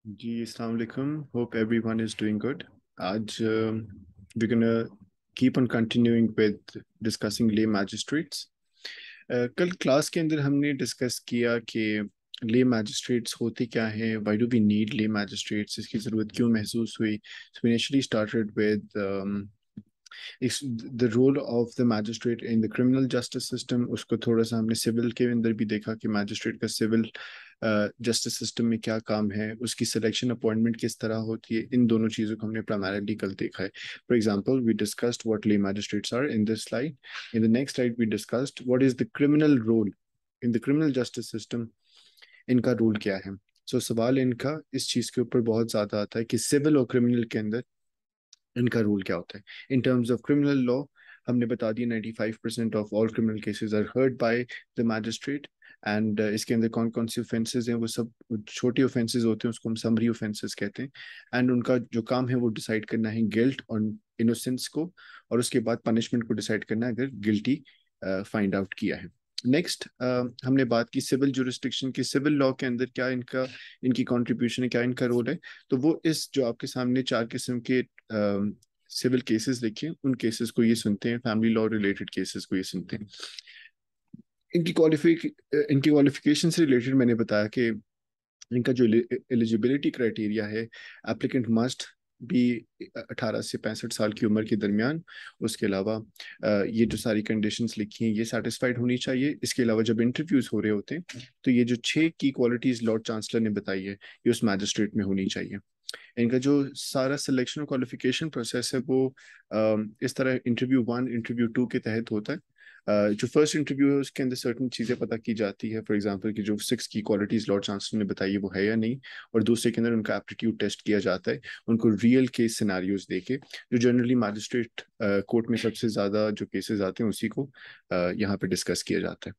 जी अस्सलाम वालेकुम. Hope everyone is doing good. आज we're gonna keep on continuing with discussing lay magistrates. कल class के अंदर हमने डिस्कस किया कि ले मैजिस्ट्रेट्स होते क्या हैं, why do we need lay magistrates, इसकी ज़रूरत क्यों महसूस हुई. So initially started with the role of the magistrate in the criminal justice system. उसको थोड़ा सा हमने सिविल के अंदर भी देखा कि मैजिस्ट्रेट का सिविल जस्टिस सिस्टम में क्या काम है, उसकी सिलेक्शन अपॉइंटमेंट किस तरह होती है. इन दोनों चीज़ों को हमने प्राइमरली कल देखा है. For example we discussed what lay magistrates are in this slide. In the next slide we discussed what is the criminal role in the criminal justice system. इनका रोल क्या है. सवाल इनका इस चीज़ के ऊपर बहुत ज़्यादा आता है कि सिविल और क्रिमिनल के अंदर इनका रूल क्या होता है. In terms of criminal law हमने बता दिया 95% of all criminal cases are heard by the magistrate. And इसके अंदर कौन कौन सी ऑफेंसेस हैं, वो सब छोटे ऑफेंसेस होते हैं, उसको हम समरी ऑफेंसेस कहते हैं. एंड उनका जो काम है वो डिसाइड करना है गिल्ट और इनोसेंस को, और उसके बाद पनिशमेंट को डिसाइड करना है अगर गिल्टी फाइंड आउट किया है. नेक्स्ट हमने बात की सिविल जुरिस्डिक्शन की. सिविल लॉ के अंदर क्या इनका इनकी कंट्रीब्यूशन है, क्या इनका रोल है. तो वो इस जो आपके सामने चार किस्म के सिविल केसेस लिखे, उन केसेस को ये सुनते हैं, फैमिली लॉ रिलेटेड केसेस को ये सुनते हैं. इनकी क्वालिफिकेशन से रिलेटेड मैंने बताया कि इनका जो एलिजिबिलिटी क्राइटेरिया है, एप्लीकेंट मस्ट भी 18 से 65 साल की उम्र के दरमियान. उसके अलावा ये जो सारी कंडीशंस लिखी हैं ये सेटिस्फाइड होनी चाहिए. इसके अलावा जब इंटरव्यूज हो रहे होते हैं तो ये जो 6 की क्वालिटीज लॉर्ड चांसलर ने बताई है ये उस मैजिस्ट्रेट में होनी चाहिए. इनका जो सारा सिलेक्शन और क्वालिफिकेशन प्रोसेस है वो इस तरह इंटरव्यू 1 इंटरव्यू 2 के तहत होता है. जो फर्स्ट इंटरव्यू है उसके अंदर सर्टन चीज़ें पता की जाती है. फॉर एग्जांपल कि जो 6 की क्वालिटीज लॉर्ड चांसलर ने बताई है वो है या नहीं. और दूसरे के अंदर उनका एप्टीट्यूड टेस्ट किया जाता है, उनको रियल केस सिनारियोज देके, जो जनरली मैजिस्ट्रेट कोर्ट में सबसे ज़्यादा जो केसेस आते हैं उसी को यहाँ पे डिस्कस किया जाता है.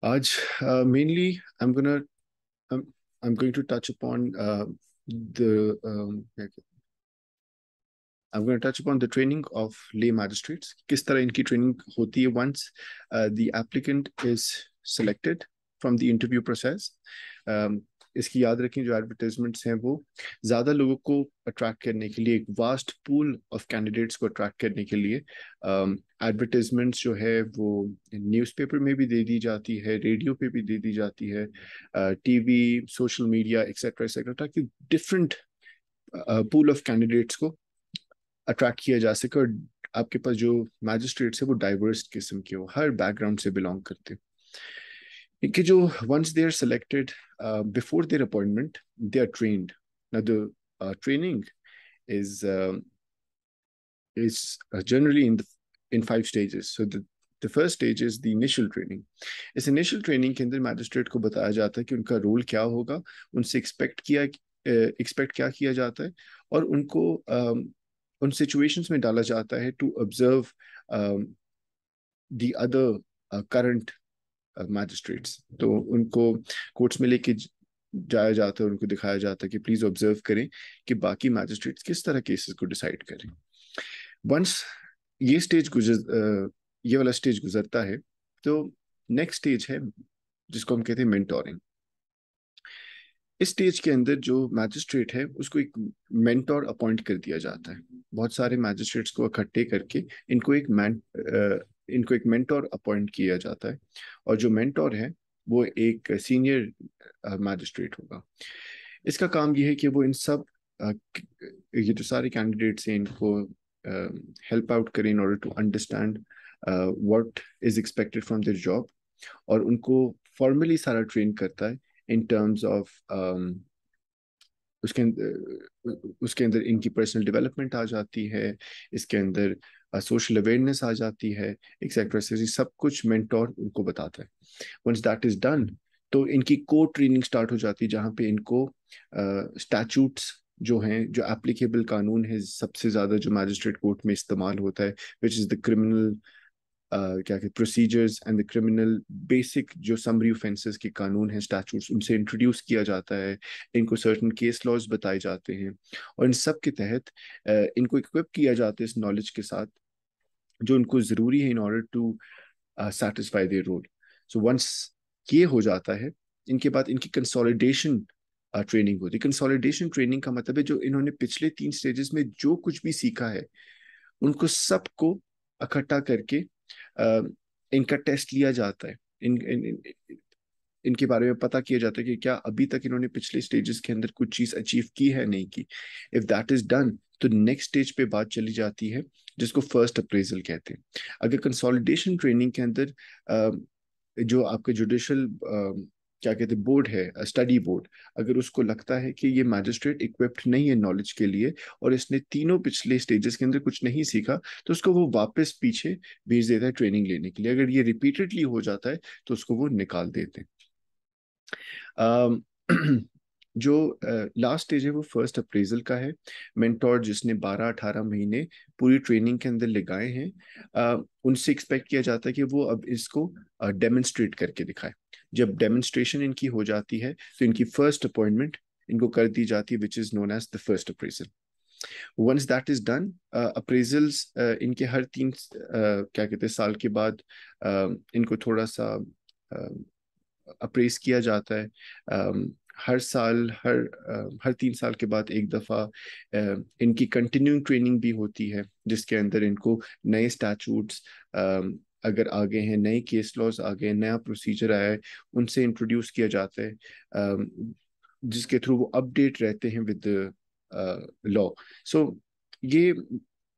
आज mainly I am gonna I'm going to touch upon the I'm going to touch upon the training of lay magistrates. किस तरह इनकी ट्रेनिंग होती है once the applicant is selected from the interview process. इसकी याद रखें जो एडवर्टाइजमेंट्स हैं वो ज़्यादा लोगों को अट्रैक्ट करने के लिए, एक वास्ट पूल ऑफ कैंडिडेट्स को अट्रैक्ट करने के लिए एडवर्टाइजमेंट्स जो है वो न्यूज़पेपर में भी दे दी जाती है, रेडियो पे भी दे दी जाती है, TV, social media etcetera etcetera, ताकि डिफरेंट पूल ऑफ कैंडिडेट्स को अट्रैक्ट किया जा सके और आपके पास जो मैजिस्ट्रेट्स है वो डाइवर्स किस्म के हो, हर बैकग्राउंड से बिलोंग करते हैं. कि जो once they are selected before their appointment they are trained. Now the training is generally in 5 stages. So the first stage is the initial training. इस initial training के अंदर मैजिस्ट्रेट को बताया जाता है कि उनका रोल क्या होगा, उनसे एक्सपेक्ट क्या किया जाता है, और उनको उन सिचुएशंस में डाला जाता है to observe the other current magistrates. तो उनको कोर्ट्स में लेके जाया जाता है, उनको दिखाया जाता है कि प्लीज ऑब्जर्व करें कि बाकी मैजिस्ट्रेट्स किस तरह केसेस को डिसाइड करें. वंस ये ये वाला स्टेज गुजरता है तो नेक्स्ट स्टेज है जिसको हम कहते हैं मेंटोरिंग. इस स्टेज के अंदर जो मैजिस्ट्रेट है उसको एक मेंटोर अपॉइंट कर दिया जाता है. बहुत सारे मैजिस्ट्रेट्स को इकट्ठे करके इनको एक मेंटोर अपॉइंट किया जाता है. और जो मेंटोर है वो एक सीनियर मैजिस्ट्रेट होगा. इसका काम ये है कि वो इन सब अ, ये जो सारे कैंडिडेट्स हैं इनको हेल्प आउट करें in order to understand what is expected from their job. और उनको फॉर्मली सारा ट्रेन करता है इन टर्म्स ऑफ उसके अंदर इनकी पर्सनल डेवलपमेंट आ जाती है, इसके अंदर सोशल अवेयरनेस आ जाती है, एक्सेट्रा से सब कुछ मेंटोर उनको बताता है. वंस दैट इज डन तो इनकी कोर्ट ट्रेनिंग स्टार्ट हो जाती है जहाँ पे इनको स्टैचूट्स जो हैं, जो एप्लीकेबल कानून है सबसे ज़्यादा जो मैजिस्ट्रेट कोर्ट में इस्तेमाल होता है, विच इज़ द क्रिमिनल क्या कहते procedures and the criminal basic जो समरी ऑफेंसेस के कानून हैं, स्टैचूट्स, उनसे इंट्रोड्यूस किया जाता है. इनको सर्टन केस लॉज बताए जाते हैं और इन सब के तहत इनको इक्विप किया जाता है इस नॉलेज के साथ जो उनको ज़रूरी है in order to satisfy their role. So once ये हो जाता है इनके बाद इनकी कंसोलिडेशन ट्रेनिंग होती है। कंसोलिडेशन ट्रेनिंग का मतलब है जो इन्होंने पिछले 3 स्टेजेस में जो कुछ भी सीखा है उनको सबको इकट्ठा करके इनका टेस्ट लिया जाता है। इनके बारे में पता किया जाता है कि क्या अभी तक इन्होंने पिछले स्टेजेस के अंदर कुछ चीज अचीव की है, नहीं की। इफ दैट इज डन तो नेक्स्ट स्टेज पे बात चली जाती है जिसको फर्स्ट अप्रेजल कहते हैं। अगर कंसोलिडेशन ट्रेनिंग के अंदर जो आपका जुडिशल क्या कहते हैं बोर्ड है, स्टडी बोर्ड, अगर उसको लगता है कि ये मैजिस्ट्रेट इक्विप्ड नहीं है नॉलेज के लिए और इसने तीनों पिछले स्टेजेस के अंदर कुछ नहीं सीखा, तो उसको वो वापस पीछे भेज देता है ट्रेनिंग लेने के लिए। अगर ये रिपीटेडली हो जाता है तो उसको वो निकाल देते हैं। अम, जो लास्ट स्टेज है वो फर्स्ट अप्रेजल का है। मेंटोर जिसने 12-18 महीने पूरी ट्रेनिंग के अंदर लगाए हैं, उनसे एक्सपेक्ट किया जाता है कि वो अब इसको डेमोन्स्ट्रेट करके दिखाए। जब डेमोन्स्ट्रेशन इनकी हो जाती है तो इनकी फर्स्ट अपॉइंटमेंट इनको कर दी जाती है, which is known as the first appraisal. Once that is done, appraisals इनके हर 3 क्या कहते हैं साल के बाद इनको थोड़ा सा अप्रेस किया जाता है। हर साल हर 3 साल के बाद एक दफ़ा इनकी कंटिन्यूइंग ट्रेनिंग भी होती है जिसके अंदर इनको नए स्टैचूट्स अगर आ गए हैं, नए केस लॉज आ गए, नया प्रोसीजर आया है, उनसे इंट्रोड्यूस किया जाता है, जिसके थ्रू वो अपडेट रहते हैं विद लॉ। सो ये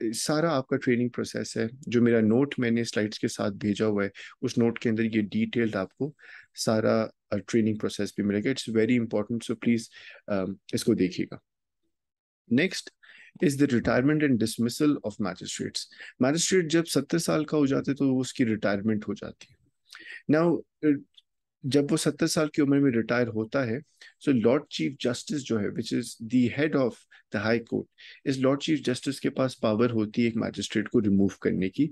सारा आपका ट्रेनिंग प्रोसेस है। जो मेरा नोट मैंने स्लाइड्स के साथ भेजा हुआ है उस नोट के अंदर ये डिटेल्ड आपको सारा ट्रेनिंग प्रोसेस भी मिलेगा। It's very important, so please इसको देखिएगा। Next is the retirement and dismissal of magistrates. Magistrate जब 70 साल का हो जाते हैं तो उसकी रिटायरमेंट हो जाती है। नाउ जब वो 70 साल की उम्र में रिटायर होता है, सो लॉर्ड चीफ जस्टिस जो है which is the head of the high court, इस लॉर्ड चीफ जस्टिस के पास पावर होती है एक मैजिस्ट्रेट को रिमूव करने की।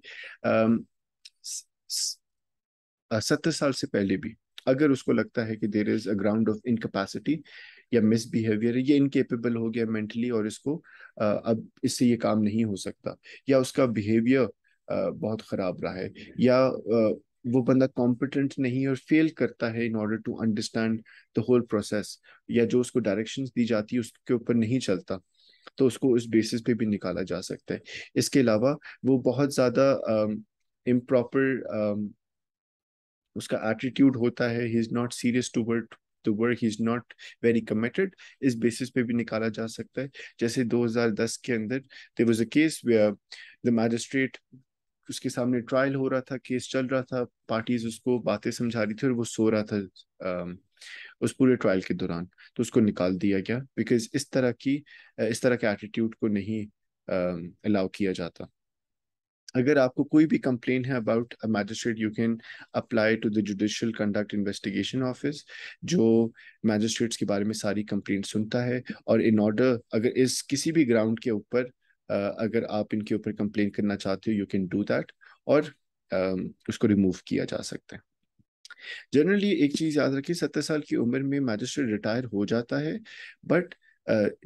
70 साल से पहले भी अगर उसको लगता है कि there is a ground of incapacity या मिसबिहेवियर, ये इनकेपेबल हो गया मेंटली और इसको अब इससे ये काम नहीं हो सकता, या उसका बिहेवियर बहुत खराब रहा है, या वो बंदा कॉम्पिटेंट नहीं है और फेल करता है in order to understand the whole process, या जो उसको डायरेक्शंस दी जाती है उसके ऊपर नहीं चलता, तो उसको उस बेसिस पे भी निकाला जा सकता है। इसके अलावा वो बहुत ज़्यादा इम्प्रॉपर उसका एटीट्यूड होता है, he is not serious toward the work, he is not very committed, इस बेसिस पे भी निकाला जा सकता है। जैसे 2010 के अंदर there was a case where the magistrate, उसके सामने ट्रायल हो रहा था, केस चल रहा था, पार्टीज उसको बातें समझा रही थी और वो सो रहा था उस पूरे ट्रायल के दौरान, तो उसको निकाल दिया गया बिकॉज इस तरह के एटीट्यूड को नहीं अलाउ किया जाता। अगर आपको कोई भी कंप्लेन है about a magistrate, you can apply to the judicial conduct investigation office, जो मैजिस्ट्रेट्स के बारे में सारी कंप्लेंट सुनता है, और इन ऑर्डर अगर इस किसी भी ग्राउंड के ऊपर अगर आप इनके ऊपर कंप्लेन करना चाहते हो यू कैन डू दैट, और उसको रिमूव किया जा सकता है। जनरली एक चीज याद रखिए, 70 साल की उम्र में मैजिस्ट्रेट रिटायर हो जाता है, बट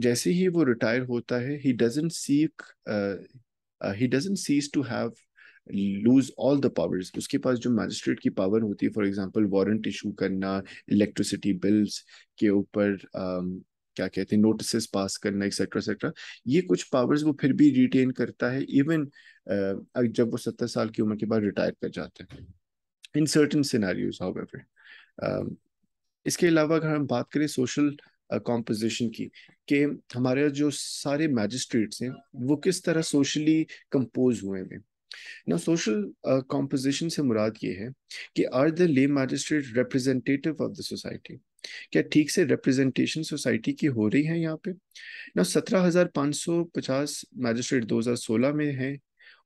जैसे ही वो रिटायर होता है he doesn't cease to have lose all the powers. उसके पास जो मैजिस्ट्रेट की पावर होती है, फॉर एग्जांपल वारंट इशू करना, इलेक्ट्रिसिटी बिल्स के ऊपर क्या कहते हैं नोटिस पास करना, एक्सेट्रा एक्सेट्रा, ये कुछ पावर्स वो फिर भी रिटेन करता है इवन जब वो 70 साल की उम्र के बाद रिटायर कर जाते हैं, इन सर्टन सिनेरियोज हाउएवर। इसके अलावा अगर हम बात करें सोशल कॉम्पोजिशन की, कि हमारे जो सारे मैजिस्ट्रेट्स हैं वो किस तरह सोशली कंपोज हुए हैं। ना सोशल कॉम्पोजिशन से मुराद ये है कि आर द ले magistrate representative of the society, क्या ठीक से रिप्रेजेंटेशन सोसाइटी की हो रही है यहाँ पे। ना 17,550 मैजिस्ट्रेट 2016 में है,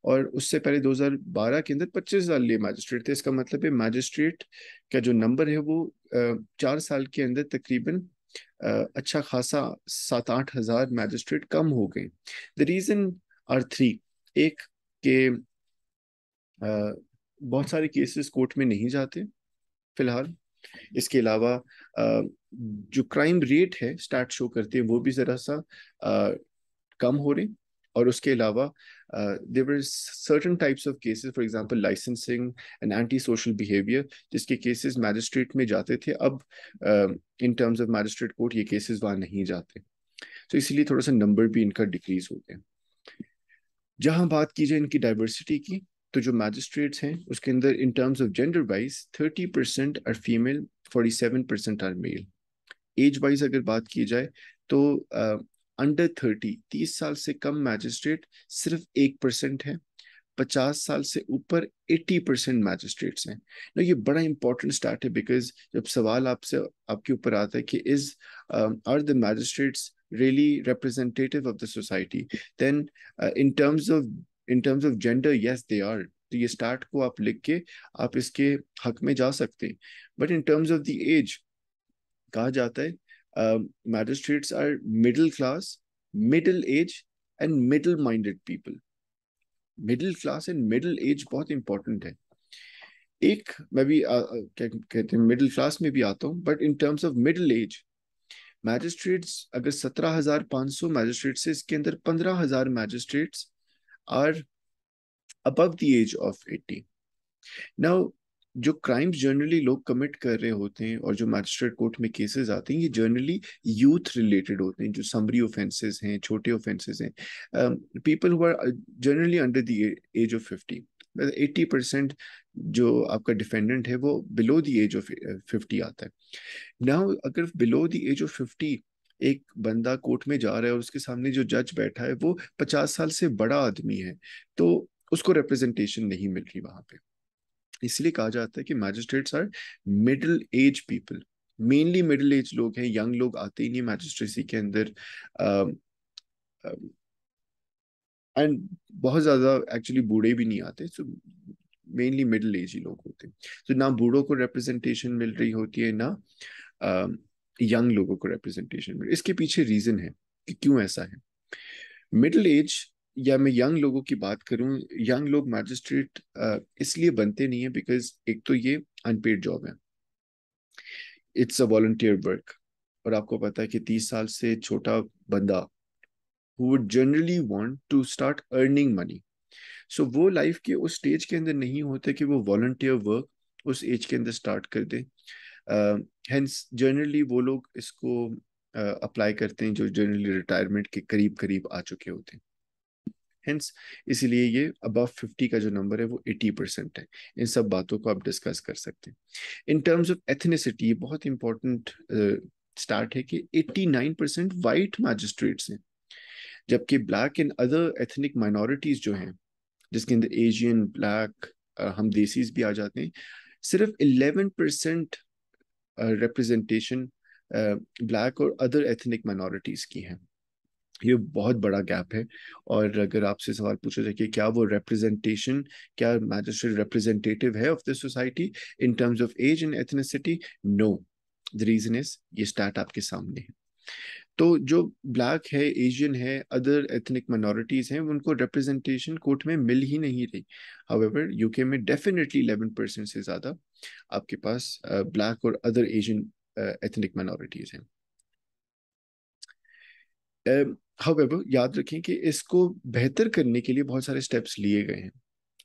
और उससे पहले 2012 के अंदर 25,000 ले मैजिस्ट्रेट थे। इसका मतलब है मैजिस्ट्रेट का जो नंबर है वो 4 साल के अंदर तकरीबन अच्छा खासा 7-8 हज़ार मैजिस्ट्रेट कम हो गए। The reason are three. एक के बहुत सारे केसेस कोर्ट में नहीं जाते फिलहाल। इसके अलावा जो क्राइम रेट है स्टार्ट शो करते हैं वो भी जरा सा कम हो रहे। और उसके अलावा there were certain types of cases, for example licensing and anti social behaviour, जिसके केसेस मैजिस्ट्रेट में जाते थे। अब in terms of magistrate court ये केसेस वहाँ नहीं जाते, तो इसीलिए थोड़ा सा नंबर भी इनका डिक्रीज हो गया। जहां बात की जाए इनकी डाइवर्सिटी की, तो जो मैजिस्ट्रेट्स हैं उसके अंदर in terms of gender wise 30% are female, 47% are male. Age wise अगर बात की जाए तो अंडर 30 साल से कम मैजिस्ट्रेट सिर्फ 1% है। 50 साल से ऊपर 80% मैजिस्ट्रेट्स हैं ना। ये बड़ा इंपॉर्टेंट स्टार्ट है, बिकॉज जब सवाल आपसे आपके ऊपर आता है कि is are the magistrates really representative of the society, then in terms of gender, yes they are। तो ये स्टार्ट को आप लिख के आप इसके हक में जा सकते हैं। But in terms of the age कहा जाता है magistrates are middle class, middle age and middle minded people. Middle class and middle age बहुत इंपॉर्टेंट है। एक मैं भी क्या कहते हैं मिडिल क्लास में भी आता हूँ, but in terms of middle age magistrates अगर 17,500 मैजिस्ट्रेट्स है, इसके अंदर 15,000 magistrates are above the age of 80। Now जो क्राइम्स जनरली लोग कमिट कर रहे होते हैं और जो मैजिस्ट्रेट कोर्ट में केसेस आते हैं, ये जनरली यूथ रिलेटेड होते हैं। जो समरी ऑफेंसेस हैं, छोटे ऑफेंसेस हैं, people who are generally under the age of 50। 80% जो आपका डिफेंडेंट है वो बिलो द एज ऑफ 50 आता है। नाउ अगर बिलो द एज ऑफ 50 एक बंदा कोर्ट में जा रहा है और उसके सामने जो जज बैठा है वो 50 साल से बड़ा आदमी है, तो उसको रिप्रेजेंटेशन नहीं मिल रही वहां पे। इसलिए कहा जाता है कि magistrates are middle age people. Mainly middle age लोग हैं, यंग लोग आते ही नहीं मैजिस्ट्रेसी के अंदर। एंड बहुत ज्यादा एक्चुअली बूढ़े भी नहीं आते, सो मेनली मिडिल एज ही लोग होते हैं। तो ना बूढ़ों को रिप्रेजेंटेशन मिल रही होती है, ना यंग लोगों को रिप्रेजेंटेशन मिल। इसके पीछे रीजन है कि क्यों ऐसा है। मिडिल एज या मैं यंग लोगों की बात करूं, यंग लोग मैजिस्ट्रेट इसलिए बनते नहीं है बिकॉज एक तो ये अनपेड जॉब है, इट्स अ वॉलंटियर वर्क। और आपको पता है कि 30 साल से छोटा बंदा who would generally want to start earning money, सो वो लाइफ के उस स्टेज के अंदर नहीं होते कि वो वॉलंटियर वर्क उस एज के अंदर स्टार्ट कर दे। हेंस जनरली वो लोग इसको अप्लाई करते हैं जो जनरली रिटायरमेंट के करीब करीब आ चुके होते हैं। हेंस इसीलिए ये अबव 50 का जो नंबर है वो 80% है। इन सब बातों को आप डिस्कस कर सकते हैं। इन टर्म्स ऑफ एथनिसिटी बहुत इंपॉर्टेंट स्टार्ट है कि 89% वाइट मैजिस्ट्रेट्स हैं, जबकि black and other ethnic minorities जो हैं, जिसके अंदर एशियन, ब्लैक, हम देसीज भी आ जाते हैं, सिर्फ 11% रिप्रेजेंटेशन ब्लैक और अदर एथनिक माइनॉरिटीज की है। ये बहुत बड़ा गैप है। और अगर आपसे सवाल पूछा जाए कि क्या वो रिप्रेजेंटेशन, क्या मैजिस्ट्रेट रिप्रेजेंटेटिव है of the society in terms of age and ethnicity, no. The reason is ये स्टैट आपके सामने है। तो जो ब्लैक है, एशियन है, अदर एथनिक माइनॉरिटीज हैं, उनको रिप्रेजेंटेशन कोर्ट में मिल ही नहीं रही। हाउएवर यूके में डेफिनेटली 11% से ज्यादा आपके पास ब्लैक और अदर एशियन एथनिक माइनॉरिटीज हैं। हाउएवर याद रखें कि इसको बेहतर करने के लिए बहुत सारे स्टेप्स लिए गए हैं।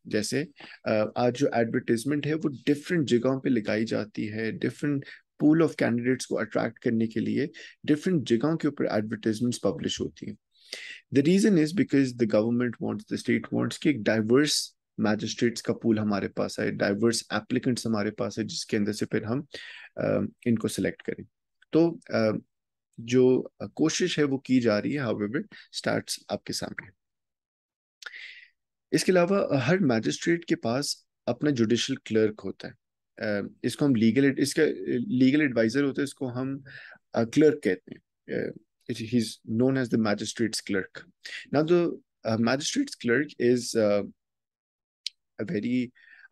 जैसे आज जो एडवर्टाइजमेंट है वो डिफरेंट जगहों पे लगाई जाती है, डिफरेंट पूल ऑफ कैंडिडेट्स को अट्रैक्ट करने के लिए डिफरेंट जगहों के ऊपर एडवर्टाइजमेंट्स पब्लिश होती हैं। The reason is because the government wants, the state wants कि एक डाइवर्स मैजिस्ट्रेट्स का पूल हमारे पास है, डाइवर्स एप्लीकेंट्स हमारे पास है, जिसके अंदर से फिर हम इनको सिलेक्ट करें। तो जो कोशिश है वो की जा रही है। हाउएवर स्टार्ट्स आपके सामने। इसके अलावा हर मैजिस्ट्रेट के पास अपना जुडिशल क्लर्क होता है। इसको हम इसका लीगल एडवाइजर होता है, इसको हम क्लर्क कहते हैं। He is known as the magistrates clerk. Now the magistrates clerk is a very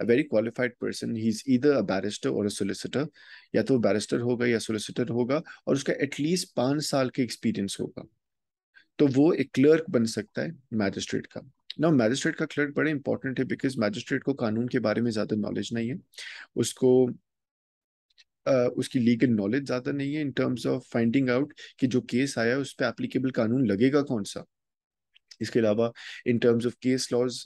a very qualified person. He's either a barrister or a solicitor। या तो बैरिस्टर होगा या सोलिसिटर होगा, और उसका एटलीस्ट 5 साल का एक्सपीरियंस होगा, तो वो एक क्लर्क बन सकता है मैजिस्ट्रेट का। ना मैजिस्ट्रेट का क्लर्क बड़ा इंपॉर्टेंट है बिकॉज मैजिस्ट्रेट को कानून के बारे में ज्यादा नॉलेज नहीं है। उसको उसकी लीगल नॉलेज ज्यादा नहीं है in terms of finding out कि जो केस आया है उस पर एप्लीकेबल कानून लगेगा कौन सा। इसके अलावा in terms of case laws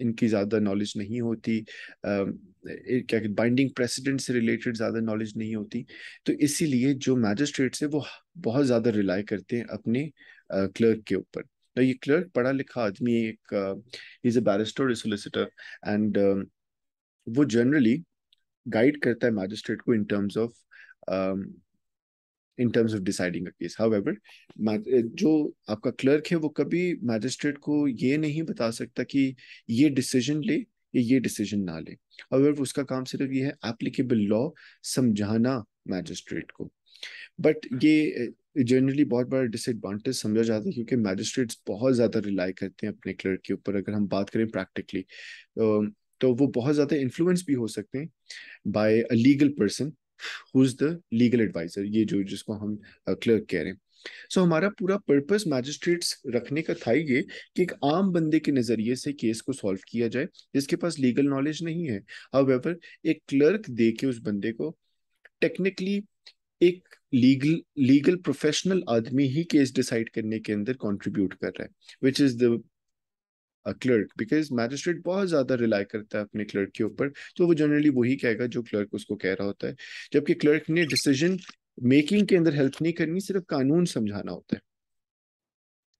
इनकी ज़्यादा नॉलेज नहीं होती, क्या बाइंडिंग प्रेसिडेंट से रिलेटेड ज़्यादा नॉलेज नहीं होती। तो इसीलिए जो मैजिस्ट्रेट्स है वो बहुत ज़्यादा रिलाई करते हैं अपने क्लर्क के ऊपर। तो ये क्लर्क पढ़ा लिखा आदमी, एक is a barrister, solicitor, and वो जनरली गाइड करता है मैजिस्ट्रेट को इन terms of deciding a case. However, जो आपका क्लर्क है वो कभी मैजिस्ट्रेट को ये नहीं बता सकता कि ये डिसीजन ले या ये डिसीजन ना ले। हाउएवर, उसका काम सिर्फ ये है एप्लीकेबल लॉ समझाना मैजिस्ट्रेट को। बट ये जनरली बहुत बड़ा डिसएडवांटेज समझा जाता है, क्योंकि मैजिस्ट्रेट्स बहुत ज़्यादा रिलाई करते हैं अपने क्लर्क के ऊपर। अगर हम बात करें प्रैक्टिकली, तो वो बहुत ज़्यादा इन्फ्लुएंस भी हो सकते हैं by a legal person who is the legal adviser, ये जो जिसको हम क्लर्क कह रहे हैं। सो हमारा पूरा पर्पस मैजिस्ट्रेट्स रखने का था ये कि एक आम बंदे के नजरिए से केस को सॉल्व किया जाए, जिसके पास लीगल नॉलेज नहीं है। हाउएवर, एक क्लर्क दे के उस बंदे को टेक्निकली एक लीगल प्रोफेशनल आदमी ही केस डिसाइड करने के अंदर कंट्रीब्यूट कर रहा है, which is the clerk. Because magistrate बहुत ज्यादा रिलाई करता है अपने क्लर्क के ऊपर, तो वो जनरली वही कहेगा जो क्लर्क उसको कह रहा होता है। जबकि क्लर्क ने डिसीजन मेकिंग के अंदर हेल्प नहीं करनी, सिर्फ कानून समझाना होता है।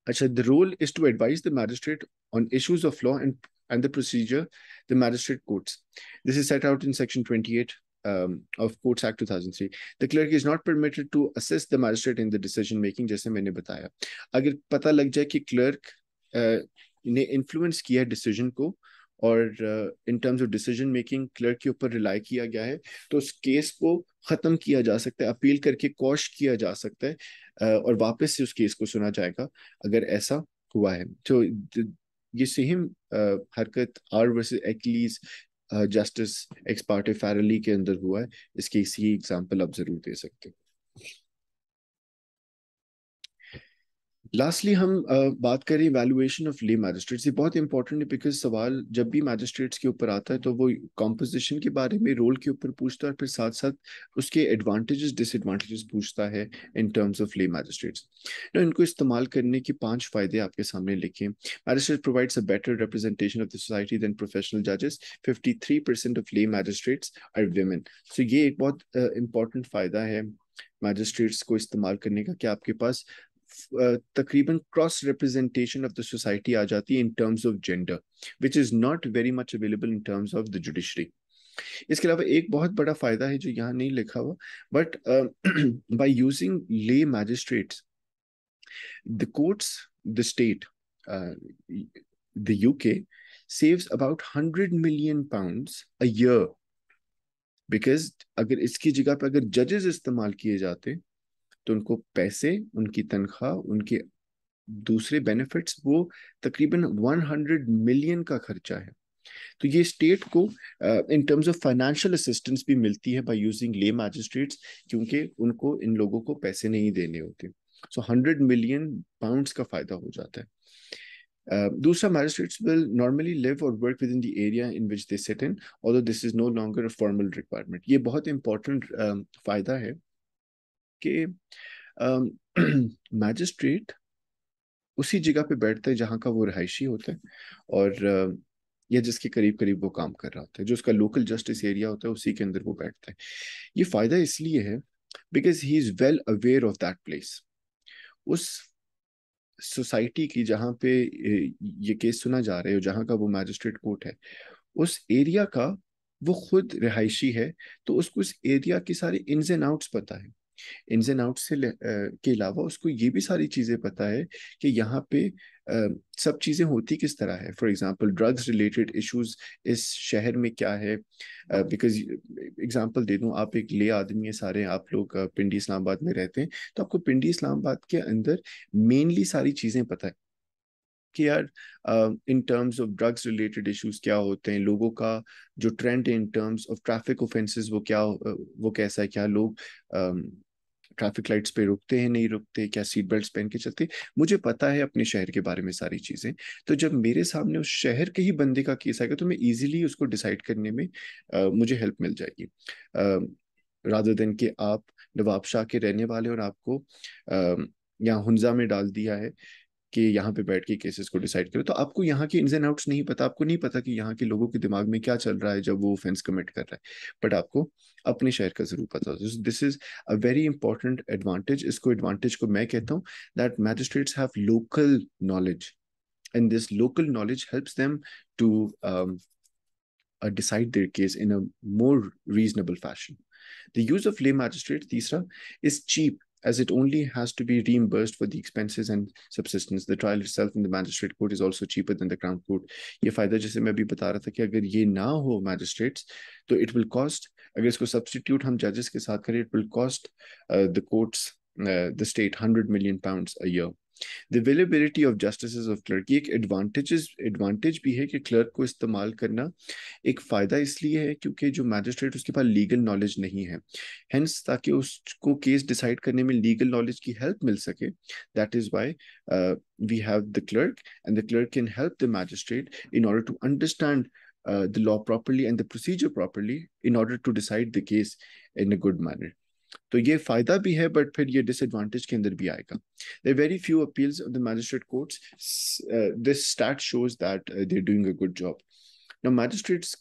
अच्छा, the role is to advise the magistrate on issues of law and the procedure the magistrate courts. This is set out in section 28 of Courts Act 2003. The clerk is not permitted to assist the magistrate in the decision making, जैसे मैंने बताया। अगर पता लग जाए कि clerk ने influence किया है डिसीजन को, और इन terms of decision making clerk के ऊपर रिलाई किया गया है, तो उस केस को खत्म किया जा सकता है, अपील करके कॉश किया जा सकता है, और वापस से उस केस को सुना जाएगा अगर ऐसा हुआ है। तो ये सेम हरकत R versus Eccles justice ex parte Farrelly के अंदर हुआ है। इसकी इसी एग्जांपल आप जरूर दे सकते हैं। लास्टली हम बात करें इवैल्यूएशन ऑफ ले मैजिस्ट्रेट्स। ये बहुत इंपॉर्टेंट है, बिकॉज सवाल जब भी मैजिस्ट्रेट्स के ऊपर आता है तो वो कॉम्पोजिशन के बारे में, रोल के ऊपर पूछता है, और फिर साथ साथ उसके एडवांटेजेस डिसएडवांटेजेस पूछता है in terms of lay magistrates. तो इनको इस्तेमाल करने के 5 फायदे आपके सामने लिखे। Magistrate provides a better representation of the society than professional जजेस। 53% of lay magistrates are women. सो ये एक बहुत इंपॉर्टेंट फायदा है मैजिस्ट्रेट्स को इस्तेमाल करने का, कि आपके पास तकरीबन cross representation of the society आ जाती है in terms of gender, which is not very much available in terms of the judiciary. इसके अलावा एक बहुत बड़ा फायदा है जो यहाँ नहीं लिखा हुआ, बट बाय यूजिंग ले magistrates the courts, the state, the UK saves about 100 million pounds a year, because अगर इसकी जगह पर अगर जजेस इस्तेमाल किए जाते तो उनको पैसे, उनकी तनख्वाह, उनके दूसरे बेनिफिट्स, वो तकरीबन 100 मिलियन का खर्चा है। तो ये स्टेट को इन टर्म्स ऑफ फाइनेंशियल असिस्टेंस भी मिलती है बाय यूजिंग ले मैजिस्ट्रेट्स, क्योंकि उनको, इन लोगों को पैसे नहीं देने होते। सो 100 मिलियन पाउंड्स का फायदा हो जाता है। दूसरा, मैजिस्ट्रेट्स विल नॉर्मली लिव और work within the area in which they sit in, although this is no longer a formal requirement. ये बहुत इंपॉर्टेंट फायदा है कि मैजिस्ट्रेट उसी जगह पे बैठता है जहाँ का वो रहायशी होता है, और या जिसके करीब करीब वो काम कर रहा होता है, जो उसका लोकल जस्टिस एरिया होता है उसी के अंदर वो बैठता है। ये फायदा इसलिए है because he is well aware of that place. उस सोसाइटी की जहाँ पे ये केस सुना जा रहा है, जहाँ का वो मैजिस्ट्रेट कोर्ट है, उस एरिया का वो खुद रिहायशी है, तो उसको उस एरिया की सारी इन्स एंड आउट्स पता है। इन्स एंड आउट के अलावा उसको ये भी सारी चीज़ें पता है कि यहाँ पे सब चीज़ें होती किस तरह है। For example, drugs related issues इस शहर में क्या है। बिकॉज एग्जांपल दे दूँ, आप एक ले आदमी है, सारे आप लोग पिंडी इस्लामाबाद में रहते हैं, तो आपको पिंडी इस्लामाबाद के अंदर मेनली सारी चीज़ें पता है कि यार इन terms of drugs related issues क्या होते हैं, लोगों का जो ट्रेंड है in terms of traffic offences वो क्या, वो कैसा है, क्या लोग ट्रैफिक लाइट्स पे रुकते हैं, नहीं रुकते, क्या सीट बेल्ट पहन के चलते। मुझे पता है अपने शहर के बारे में सारी चीजें। तो जब मेरे सामने उस शहर के ही बंदे का केस आएगा तो मैं इजीली उसको डिसाइड करने में मुझे हेल्प मिल जाएगी, रादर देन कि आप नवाबशाह के रहने वाले और आपको यहाँ हुंजा में डाल दिया है कि यहाँ पे बैठ के केसेस को डिसाइड करो, तो आपको यहाँ के इन्स एंड आउट्स नहीं पता, आपको नहीं पता कि यहाँ के लोगों के दिमाग में क्या चल रहा है जब वो ऑफेंस कमिट कर रहा है, बट आपको अपने शहर का जरूर पता होता है। This is a very important advantage. इसको एडवांटेज को मैं कहता हूँ that magistrates have local knowledge, and this local knowledge helps them to decide their case in a more reasonable fashion. The use of lay magistrate, तीसरा, is cheap as it only has to be reimbursed for the expenses and subsistence. The trial itself in the magistrate court is also cheaper than the crown court. ये फायदा जैसे मैं अभी बता रहा था कि अगर ये ना हो magistrates तो it will cost, अगर इसको substitute हम judges के साथ करें, it will cost the courts, the state £100 million a year. The availability of justice of clerk, एक एडवांटेज भी है कि क्लर्क को इस्तेमाल करना एक फ़ायदा इसलिए है क्योंकि जो मैजिस्ट्रेट उसके पास लीगल नॉलेज नहीं है, हेंस ताकि उसको केस डिसाइड करने में लीगल नॉलेज की हेल्प मिल सके, that is why we have the clerk, and the clerk can help the magistrate in order to understand the law properly and the procedure properly in order to decide the case in a good manner. तो ये फायदा भी है but फिर ये disadvantage के अंदर भी आएगा. There are very few appeals of the magistrate courts. This stat shows that they are doing a good job. Now magistrates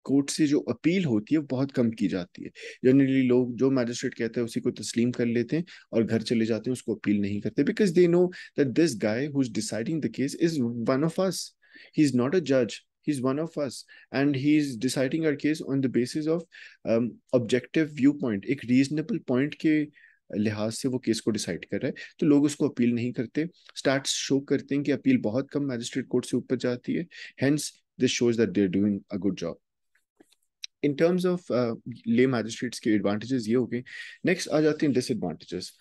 court से जो अपील होती है बहुत कम की जाती है. जनरली लोग जो मैजिस्ट्रेट कहते हैं उसी को तस्लीम कर लेते हैं और घर चले जाते हैं, उसको अपील नहीं करते, because they know that this guy who is deciding the case is one of us. He is not a जज, he's one of us, and he's deciding our case on the basis of objective viewpoint, एक reasonable point के लिहाज से वो case को decide कर रहा है, तो लोग उसको अपील नहीं करते. स्टैट्स शो करते हैं कि अपील बहुत कम मैजिस्ट्रेट कोर्ट से ऊपर जाती है, hence this shows that they are doing a good job. In terms of lay magistrates के एडवांटेजेस ये हो गए. नेक्स्ट आ जाते हैं disadvantages.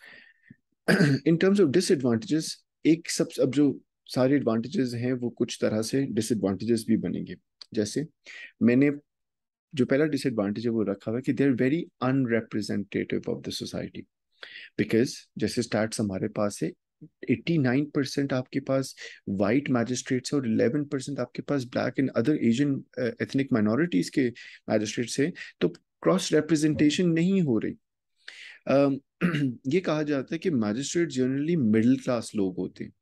In terms of disadvantages, एक सब अब जो सारे एडवांटेजेस हैं वो कुछ तरह से डिसएडवांटेजेस भी बनेंगे. जैसे मैंने जो पहला डिसएडवांटेज है वो रखा हुआ है कि they are very unrepresentative of the society, because जैसे स्टैट्स हमारे पास है 89% आपके पास वाइट मैजिस्ट्रेट्स और 11% आपके पास black and other Asian ethnic minorities के मैजिस्ट्रेट्स हैं, तो क्रॉस रिप्रेजेंटेशन नहीं हो रही. ये कहा जाता है कि मैजिस्ट्रेट जनरली मिडिल क्लास लोग होते हैं.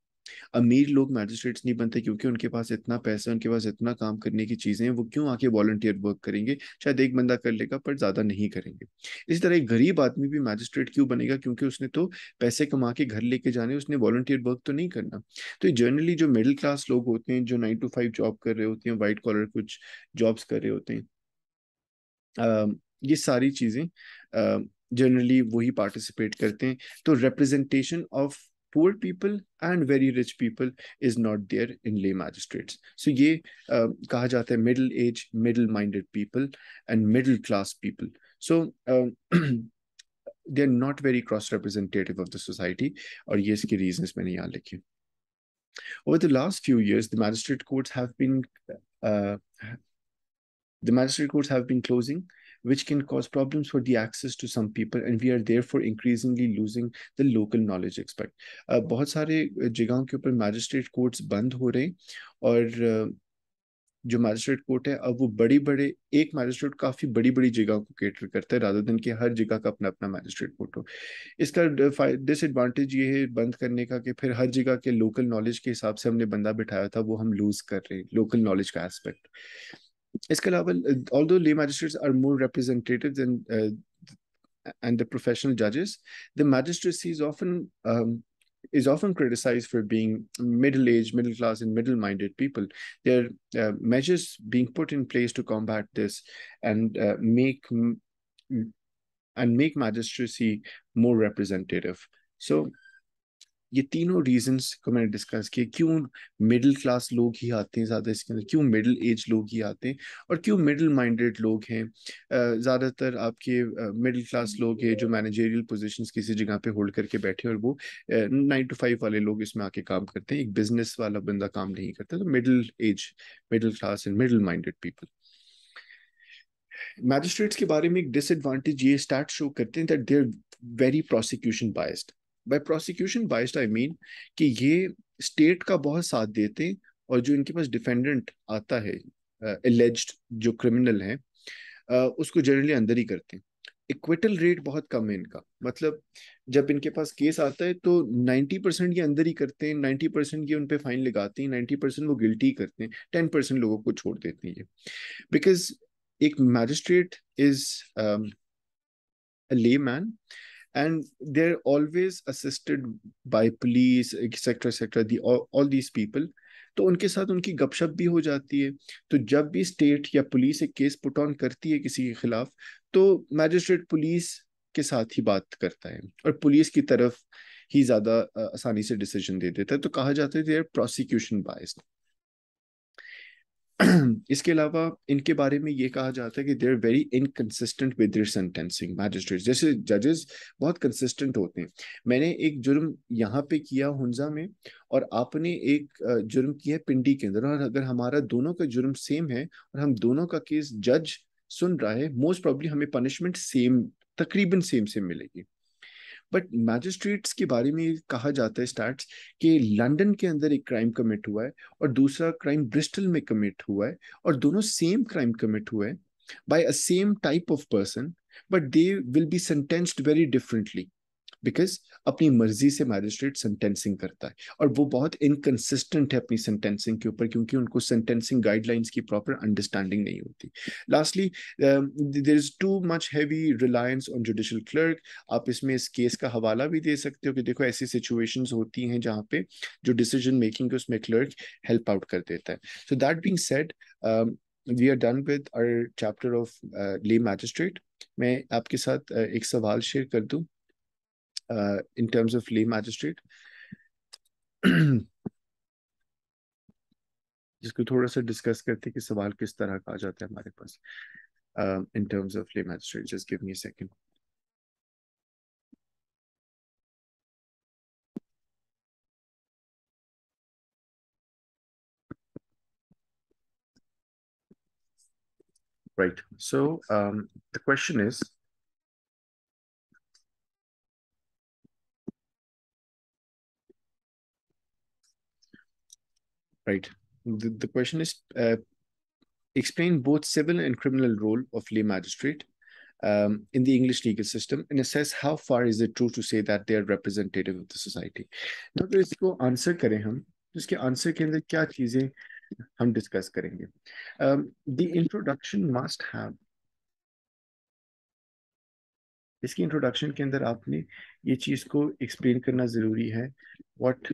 अमीर लोग मैजिस्ट्रेट्स नहीं बनते क्योंकि उनके पास इतना पैसा, उनके पास इतना काम करने की चीजें हैं, वो क्यों आके वॉलंटियर वर्क करेंगे. शायद एक बंदा कर लेगा पर ज्यादा नहीं करेंगे. इसी तरह एक गरीब आदमी भी मैजिस्ट्रेट क्यों बनेगा, क्योंकि उसने तो पैसे कमा के घर लेके जाने, उसने वॉलंटियर वर्क तो नहीं करना. तो जनरली जो मिडिल क्लास लोग होते हैं, जो 9 to 5 जॉब कर रहे होते हैं, वाइट कॉलर कुछ जॉब्स कर रहे होते हैं, ये सारी चीजें जनरली वही पार्टिसिपेट करते हैं. तो representation of poor people and very rich people is not there in lay magistrates. So ये कहा जाता है middle age, middle minded people and middle class people. So they are not very cross representative of the society, और ये इसके reasons मैंने यहाँ लिखे. Over the last few years, the magistrate courts uh, have been closing, which can cause problems for the access to some people, and we are therefore increasingly losing the local knowledge aspect. बहुत सारे जगहों के ऊपर magistrate courts बंद हो रहे हैं, और जो मैजिस्ट्रेट कोर्ट है अब वो बड़ी बड़े, एक मैजिस्ट्रेट काफी बड़ी बड़ी जगह को केटर करता है रादर देन कि हर जगह का अपना अपना मैजिस्ट्रेट कोर्ट हो. इसका डिसएडवांटेज ये है बंद करने का कि फिर हर जगह के लोकल नॉलेज के हिसाब से हमने बंदा बिठाया था वो हम लूज कर रहे हैं, लोकल नॉलेज का एस्पेक्ट. इसके अलावा although lay magistrates are more representative than and the professional judges, the magistracy is often criticized for being middle-aged, middle-class, and middle-minded people. There are measures being put in place to combat this and make magistracy more representative. So ये तीनों reasons को मैंने discuss किए, क्यों middle class लोग ही आते हैं ज़्यादा इसके अंदर, क्यों मिडिल एज लोग ही आते हैं, और क्यों मिडिल माइंडेड लोग हैं. ज़्यादातर आपके मिडिल क्लास लोग हैं जो मैनेजरियल पोजीशंस किसी जगह पे होल्ड करके बैठे, और वो 9 to 5 वाले लोग इसमें आके काम करते हैं, एक बिजनेस वाला बंदा काम नहीं करता. तो middle age, middle class and middle minded people. Magistrates के बारे में एक डिसएडवांटेज ये स्टार्ट शो करते हैं that they are very prosecution biased. By prosecution biased I mean कि ये स्टेट का बहुत साथ देते हैं, और जो इनके पास डिफेंडेंट आता है, एलिज्ड जो क्रिमिनल हैं, उसको जनरली अंदर ही करते हैं. इक्विटल रेट बहुत कम है इनका। मतलब जब इनके पास केस आता है तो 90% के अंदर ही करते हैं, 90% की उन पे फाइन लगाते हैं, 90% वो गिल्टी करते हैं, 10% लोगों को छोड़ देते हैं ये। बिकॉज एक magistrate is a layman, and they're always assisted by police, etc etc, all these people। तो उनके साथ उनकी गपशप भी हो जाती है। तो जब भी स्टेट या पुलिस एक केस पुट ऑन करती है किसी के खिलाफ, तो मैजिस्ट्रेट पुलिस के साथ ही बात करता है और पुलिस की तरफ ही ज्यादा आसानी से डिसीजन दे देता है। तो कहा जाता है देयर प्रोसिक्यूशन बायस्ड। इसके अलावा इनके बारे में ये कहा जाता है कि they are very inconsistent with their sentencing. Magistrate जैसे जजेस बहुत कंसिस्टेंट होते हैं। मैंने एक जुर्म यहाँ पे किया हुंजा में, और आपने एक जुर्म किया है पिंडी के अंदर, और अगर हमारा दोनों का जुर्म सेम है और हम दोनों का केस जज सुन रहा है, मोस्ट प्रॉब्ली हमें पनिशमेंट सेम, तकरीबन सेम सेम मिलेगी। बट मैजिस्ट्रेट्स के बारे में कहा जाता है स्टैट्स कि लंदन के अंदर एक क्राइम कमिट हुआ है और दूसरा क्राइम ब्रिस्टल में कमिट हुआ है, और दोनों सेम क्राइम कमिट हुआ है by a same type of person, but they will be sentenced very differently. Because अपनी मर्जी से मैजिस्ट्रेट सेंटेंसिंग करता है, और वो बहुत इनकंसिस्टेंट है अपनी सेंटेंसिंग के ऊपर, क्योंकि उनको सेंटेंसिंग गाइडलाइंस की प्रॉपर अंडरस्टैंडिंग नहीं होती। Lastly, there is too much heavy reliance on judicial clerk. आप इसमें इस केस का हवाला भी दे सकते हो कि देखो ऐसी सिचुएशंस होती हैं जहाँ पे जो डिसीजन मेकिंग है उसमें क्लर्क हेल्प आउट कर देता है। So that being said, we are done with our chapter of lay magistrate. मैं आपके साथ एक सवाल शेयर कर दूं in terms of lay magistrate, जिसको थोड़ा सा डिस्कस करते हैं कि सवाल किस तरह का आ जाता है हमारे पास in terms of lay magistrate. Just give me a second. Right. So the question is, right, the question is, explain both civil and criminal role of lay magistrate in the English legal system, and assess how far is it true to say that they are representative of the society. Now, तो इसको answer करें हम, तो इसके answer के अंदर क्या चीजें हम डिस्कस करेंगे। द इंट्रोडक्शन मस्ट हैव, इसकी इंट्रोडक्शन के अंदर आपने ये चीज को एक्सप्लेन करना जरूरी है। What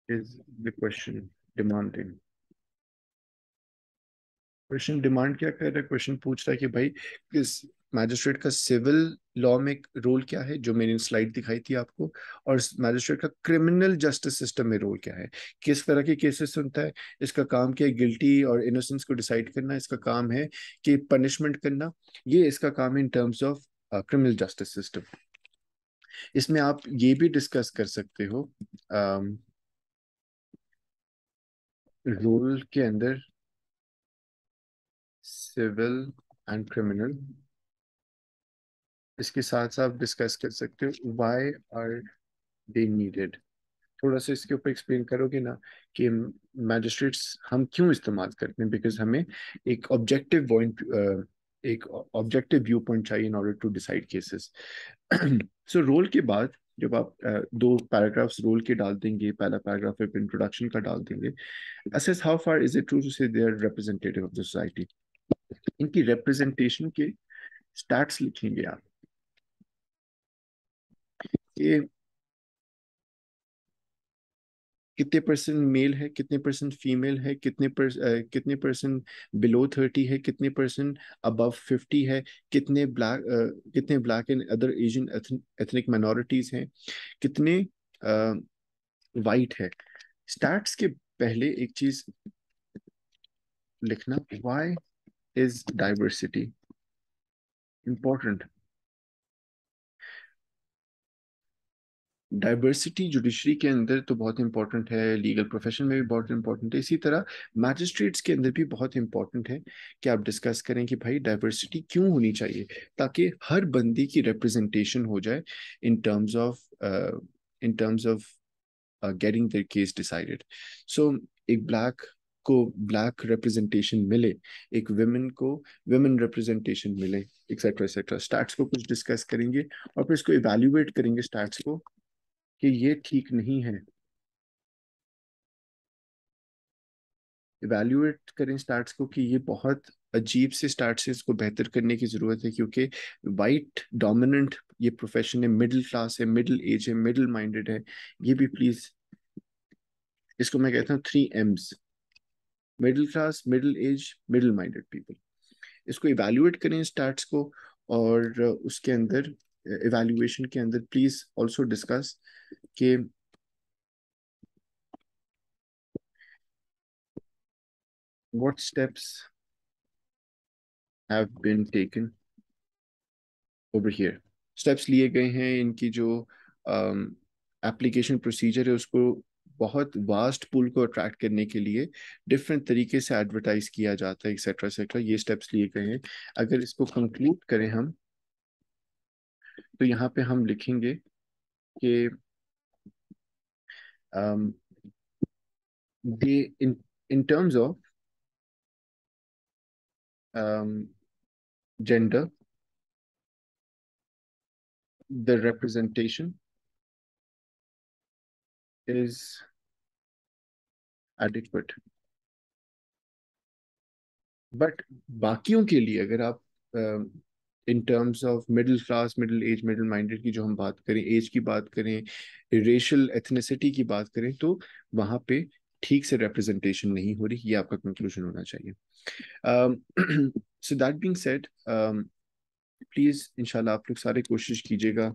is the question demanding. Question demand क्या कर रहा है? क्वेश्चन पूछ रहा है कि भाई किस मैजिस्ट्रेट का सिविल लॉ में रोल क्या है, जो मैंने स्लाइड दिखाई थी आपको, और मैजिस्ट्रेट का क्रिमिनल जस्टिस सिस्टम में रोल क्या है, किस तरह के केसेस सुनता है, इसका काम क्या है गिल्टी और इनोसेंस को डिसाइड करना, इसका काम है कि पनिशमेंट करना, ये इसका काम है in terms of criminal justice system. इसमें आप ये भी डिस्कस कर सकते हो रूल के अंदर सिविल एंड क्रिमिनल, इसके साथ साथ डिस्कस कर सकते हो व्हाई आर दे नीडेड। थोड़ा सा इसके ऊपर एक्सप्लेन करोगे ना कि मैजिस्ट्रेट्स हम क्यों इस्तेमाल करते हैं, बिकॉज हमें एक ऑब्जेक्टिव पॉइंट, एक ऑब्जेक्टिव व्यू पॉइंट चाहिए in order to decide cases. So role के बाद जब आप दो पैराग्राफ्स रोल के डाल देंगे, पहला पैराग्राफ इंट्रोडक्शन का डाल देंगे, assess how far is it true to say they are representative of the society। इनकी रिप्रेजेंटेशन के स्टैट्स लिखेंगे आप कि कितने परसेंट मेल है, कितने परसेंट फीमेल है, कितने परसेंट बिलो 30 है, कितने परसेंट अबव 50 है, कितने black and other Asian ethnic minorities हैं, कितने वाइट है। स्टैट्स के पहले एक चीज लिखना, why is diversity important. Diversity judiciary के अंदर तो बहुत इंपॉर्टेंट है, लीगल प्रोफेशन में भी बहुत इंपॉर्टेंट है, इसी तरह मैजिस्ट्रेट्स के अंदर भी बहुत इंपॉर्टेंट है कि आप डिस्कस करें कि भाई डाइवर्सिटी क्यों होनी चाहिए, ताकि हर बंदी की रिप्रेजेंटेशन हो जाए in terms of in terms of getting their case decided. So एक ब्लैक को ब्लैक रिप्रेजेंटेशन मिले, एक विमेन को विमेन रिप्रेजेंटेशन मिले, एक्सेट्रा एक्सेट्रा। स्टैट्स को कुछ डिस्कस करेंगे और फिर इसको इवेल्युएट करेंगे स्टैट्स को कि ये ठीक नहीं है। इवेल्युएट करें स्टैट्स को कि ये बहुत अजीब से स्टैट्स है, इसको बेहतर करने की जरूरत है, क्योंकि वाइट डोमिनेंट ये प्रोफेशन है, मिडिल क्लास है, मिडिल एज है, मिडिल माइंडेड है। ये भी प्लीज, इसको मैं कहता हूँ 3 M's: middle class, middle age, middle minded people. इसको इवेल्युएट करें स्टैट्स को, और उसके अंदर इवेल्युएशन के अंदर प्लीज ऑल्सो डिस्कस कि what steps have been taken over here। Steps लिए गए हैं, इनकी जो एप्लीकेशन प्रोसीजर है उसको बहुत वास्ट पूल को अट्रैक्ट करने के लिए डिफरेंट तरीके से एडवर्टाइज किया जाता है, एक्सेट्रा एक्सेट्रा। ये स्टेप्स लिए गए हैं। अगर इसको कंक्लूड करें हम, तो यहाँ पे हम लिखेंगे कि they in terms of gender, the representation is adequate। But बाकियों के लिए अगर आप in terms of middle class, middle age, middle minded की जो हम बात करें, एज की बात करें, रेशियल एथनिसिटी की बात करें, तो वहाँ पे ठीक से रिप्रेजेंटेशन नहीं हो रही। ये आपका कंक्लूजन होना चाहिए। सो दैट बीइंग सेड, प्लीज़ इंशाल्लाह आप लोग सारे कोशिश कीजिएगा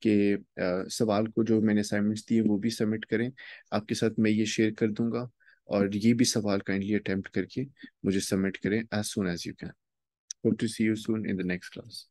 कि सवाल को जो मैंने असाइनमेंट्स दिए वो भी सबमिट करें। आपके साथ मैं ये शेयर कर दूंगा, और ये भी सवाल काइंडली अटेम्प्ट करके मुझे सबमिट करें as soon as you can. Hope to see you soon in the next class.